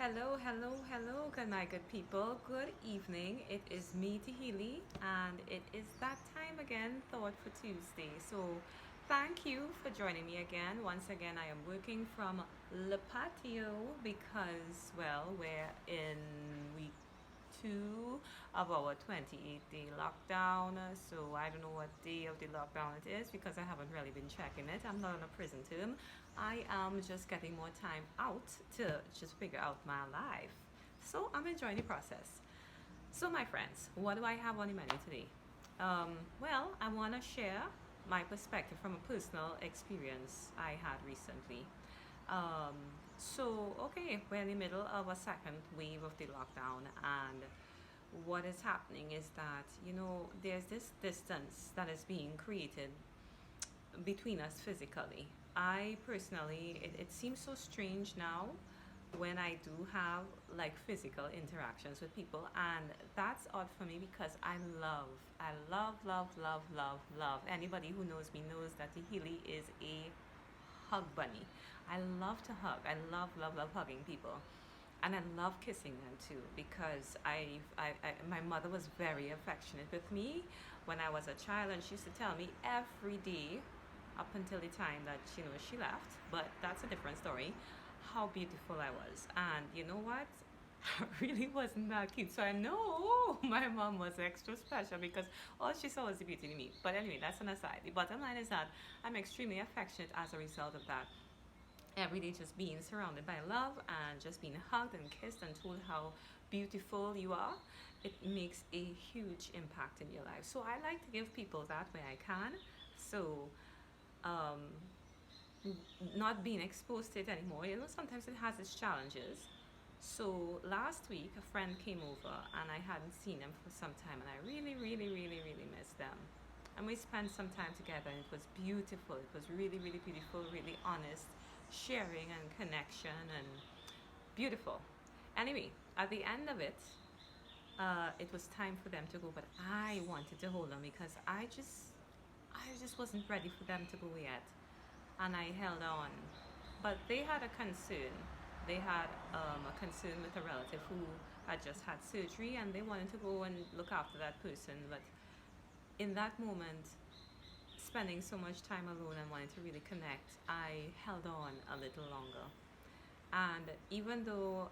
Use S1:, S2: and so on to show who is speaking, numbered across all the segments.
S1: Hello, hello, hello, good my good people. Good evening. It is me, Tahili, and it is that time again, Thought for Tuesday. So, thank you for joining me again. Once again, I am working from Le Patio because, well, we're in week 2 of our 28-day lockdown. So I don't know what day of the lockdown it is because I haven't really been checking it. I'm not on a prison term. I am just getting more time out to just figure out my life. So I'm enjoying the process. So my friends, what do I have on the menu today? Well, I want to share my perspective from a personal experience I had recently. Um, okay, we're in the middle of a second wave of the lockdown, and what is happening is that, there's this distance that is being created between us physically. I personally, it seems so strange now when I do have like physical interactions with people, and that's odd for me because I love. Anybody who knows me knows that Tahili is a hug bunny. I love to hug. I love hugging people. And I love kissing them too because my mother was very affectionate with me when I was a child, and she used to tell me every day up until the time that she left, but that's a different story, how beautiful I was. And you know what? I really wasn't that cute. So I know my mom was extra special because all she saw was the beauty in me. But anyway, that's an aside. The bottom line is that I'm extremely affectionate as a result of that. Every day just being surrounded by love and just being hugged and kissed and told how beautiful you are, it makes a huge impact in your life. So I like to give people that when I can. So um, not being exposed to it anymore, sometimes it has its challenges. So last week, a friend came over and I hadn't seen them for some time, and I really missed them. And we spent some time together, and it was beautiful. It was really beautiful, really honest sharing and connection, and beautiful. Anyway, at the end of it was time for them to go, but I wanted to hold them because I just wasn't ready for them to go yet, and I held on. But they had a concern. They had a concern with a relative who had just had surgery, and they wanted to go and look after that person. But in that moment, spending so much time alone and wanting to really connect, I held on a little longer. And even though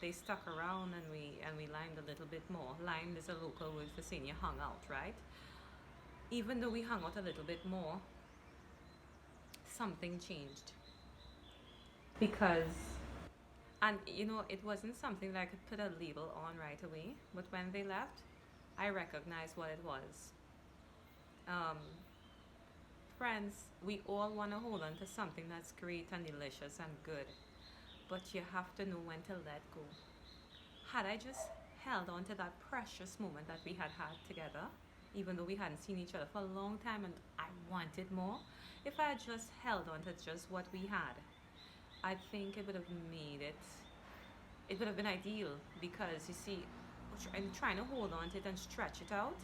S1: they stuck around and we lined a little bit more, lined is a local word for saying you hung out, right? Even though we hung out a little bit more, something changed because, and it wasn't something that I could put a label on right away, but when they left, I recognized what it was. um, Friends, we all want to hold on to something that's great and delicious and good, but you have to know when to let go. Had I just held on to that precious moment that we had together, even though we hadn't seen each other for a long time and I wanted more, if I had just held on to just what we had, I think it would have made it would have been ideal because you see, trying to hold on to it and stretch it out,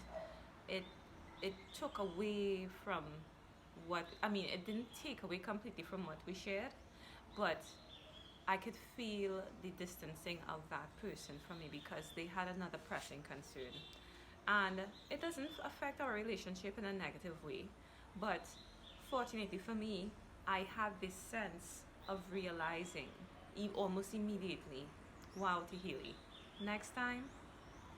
S1: it it took away from what I mean. It didn't take away completely from what we shared, but I could feel the distancing of that person from me because they had another pressing concern. And it doesn't affect our relationship in a negative way, but fortunately for me, I had this sense of realizing almost immediately, wow, Tahili, next time,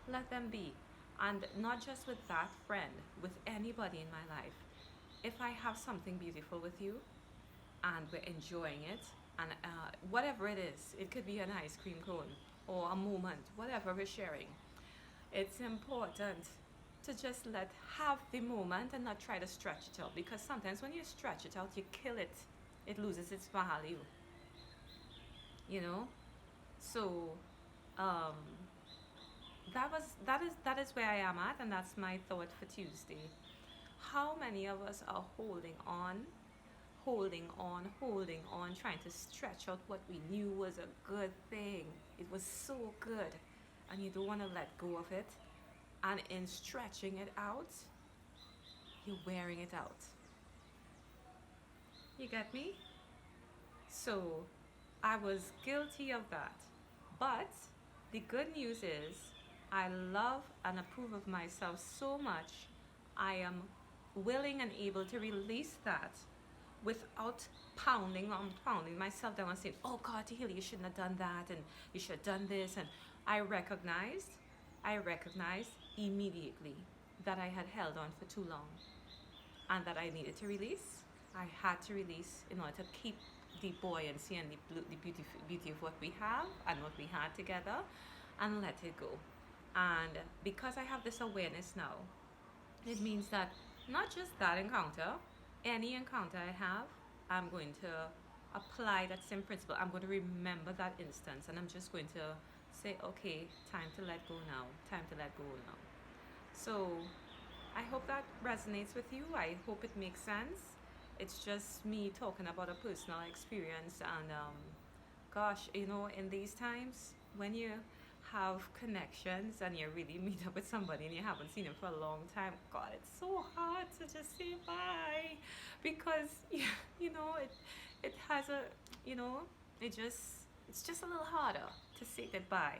S1: let them be. And not just with that friend, with anybody in my life. If I have something beautiful with you and we're enjoying it, and whatever it is, it could be an ice cream cone or a moment, whatever we're sharing, it's important to just have the moment and not try to stretch it out, because sometimes when you stretch it out, you kill it. It loses its value, you know. So um, that is where I am at, and that's my thought for Tuesday. How many of us are holding on, trying to stretch out what we knew was a good thing? It was so good, and you don't want to let go of it. And in stretching it out, you're wearing it out. You get me? So I was guilty of that But the good news is, I love and approve of myself so much, I am willing and able to release that without pounding myself down and saying, oh God, Tahili, you shouldn't have done that and you should have done this. And I recognized, I recognized immediately that I had held on for too long and that I needed to release. I had to release in order to keep the buoyancy and the beauty of what we have and what we had together, and let it go. And because I have this awareness now, it means that not just that encounter, any encounter I have, I'm going to apply that same principle. I'm going to remember that instance and I'm just going to say, okay, time to let go now. Time to let go now. So I hope that resonates with you. I hope it makes sense. It's just me talking about a personal experience, and gosh, you know, in these times when you have connections and you really meet up with somebody and you haven't seen them for a long time, God, it's so hard to just say bye because you know it has a, you know, it's just a little harder to say goodbye.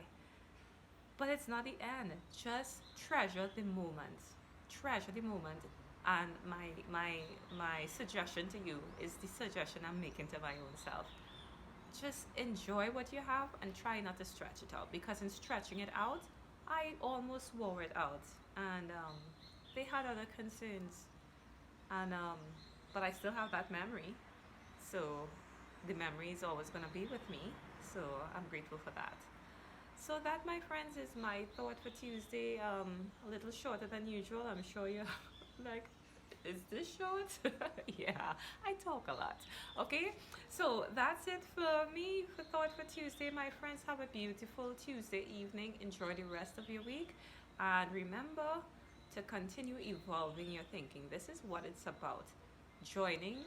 S1: But it's not the end. Just treasure the moment. Treasure the moment. And my suggestion to you is the suggestion I'm making to my own self. Just enjoy what you have and try not to stretch it out, because in stretching it out, I almost wore it out, and they had other concerns, and but I still have that memory, so the memory is always going to be with me. So I'm grateful for that. So that, my friends, is my thought for Tuesday. A little shorter than usual. I'm sure you're like, is this short? Yeah, I talk a lot. Okay, so that's it for me for Thought for Tuesday. My friends, have a beautiful Tuesday evening. Enjoy the rest of your week. And remember to continue evolving your thinking. This is what it's about. Joining,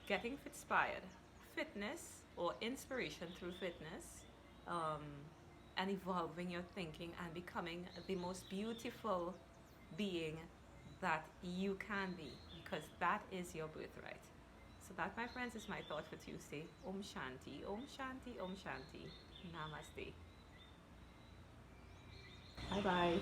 S1: getting inspired, fitness or inspiration through fitness. Um, and evolving your thinking and becoming the most beautiful being that you can be, because that is your birthright. So that, my friends, is my thought for Tuesday. Om Shanti, Om Shanti, Om Shanti. Namaste. Bye bye.